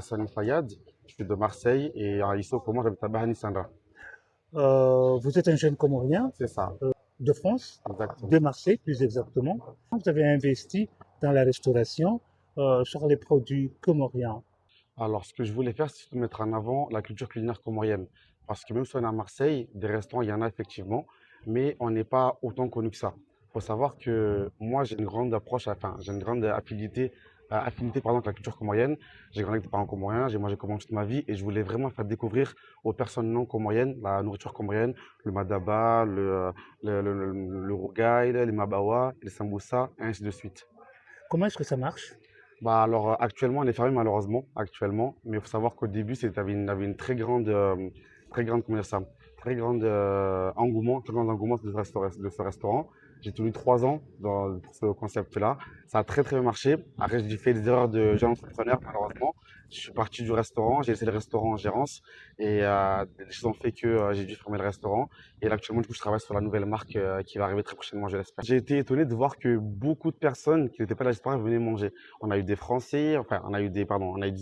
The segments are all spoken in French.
Hassan Fayad, je suis de Marseille et ici au Comores, j'habite à Bahani Sandra. Vous êtes un jeune Comorien C'est ça, de France, exactement. de Marseille plus exactement. Vous avez investi dans la restauration sur les produits comoriens. Alors, ce que je voulais faire, c'est de mettre en avant la culture culinaire comorienne. Parce que même si on est à Marseille, des restaurants, il y en a effectivement, mais on n'est pas autant connu que ça. Il faut savoir que moi, j'ai une grande approche, enfin, j'ai une grande affinité pardon, avec la culture comorienne. J'ai grandi avec des parents comoriens, j'ai mangé comorien toute ma vie et je voulais vraiment faire découvrir aux personnes non comoriennes la nourriture comorienne, le madaba, le rougail, les mabawa, les sambusa, et ainsi de suite. Comment est-ce que ça marche? Bah alors actuellement on est fermé malheureusement actuellement, mais il faut savoir qu'au début avait une très grande comment dire ça, très grand engouement de ce restaurant. J'ai tenu 3 ans pour ce concept-là. Ça a très très bien marché. Après j'ai fait des erreurs de jeune entrepreneur malheureusement. Je suis parti du restaurant, j'ai laissé le restaurant en gérance et les choses ont fait que j'ai dû fermer le restaurant. Et là actuellement du coup je travaille sur la nouvelle marque qui va arriver très prochainement je l'espère. J'ai été étonné de voir que beaucoup de personnes qui n'étaient pas là venaient manger. On a eu des Français, enfin, on a eu des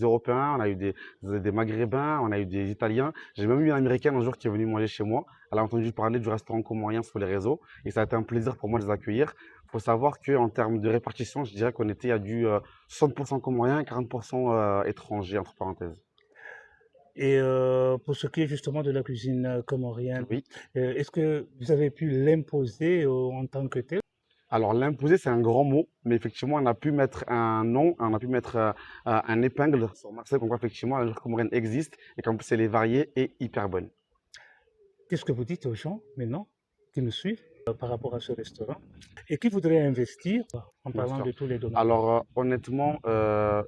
Européens, on a eu des Maghrébins, on a eu des Italiens. J'ai même eu une Américaine un jour qui est venue manger chez moi. Elle a entendu parler du restaurant comorien sur les réseaux et ça a été un plaisir pour moi de les accueillir. Il faut savoir qu'en termes de répartition, je dirais qu'on était à du 60% comorien et 40% étrangers, entre parenthèses. Et pour ce qui est justement de la cuisine comorienne, Oui. est-ce que vous avez pu l'imposer en tant que tel? Alors, l'imposer, c'est un grand mot, mais effectivement, on a pu mettre un nom, on a pu mettre un épingle sur Marseille, comme quoi effectivement la nourriture comorienne existe et qu'en plus elle est variée et hyper bonne. Qu'est-ce que vous dites aux gens maintenant qui nous suivent par rapport à ce restaurant et qui voudraient investir en Bien parlant sûr. de tous les domaines? Alors, honnêtement, que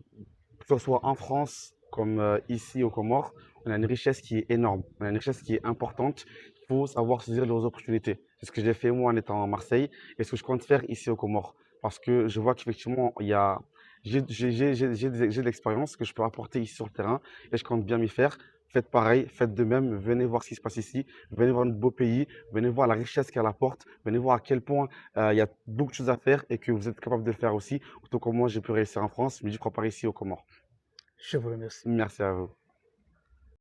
ce soit en France comme ici aux Comores, on a une richesse qui est énorme, on a une richesse qui est importante. Il faut savoir saisir les opportunités. C'est ce que j'ai fait moi en étant à Marseille et ce que je compte faire ici aux Comores. Parce que je vois qu'effectivement, j'ai de l'expérience que je peux apporter ici sur le terrain et je compte bien m'y faire. Faites pareil, faites de même, venez voir ce qui se passe ici, venez voir notre beau pays, venez voir la richesse qu'elle apporte, venez voir à quel point il y a beaucoup de choses à faire et que vous êtes capable de le faire aussi. Autant que moi, j'ai pu réussir en France, mais je crois pas ici aux Comores. Je vous remercie. Merci à vous.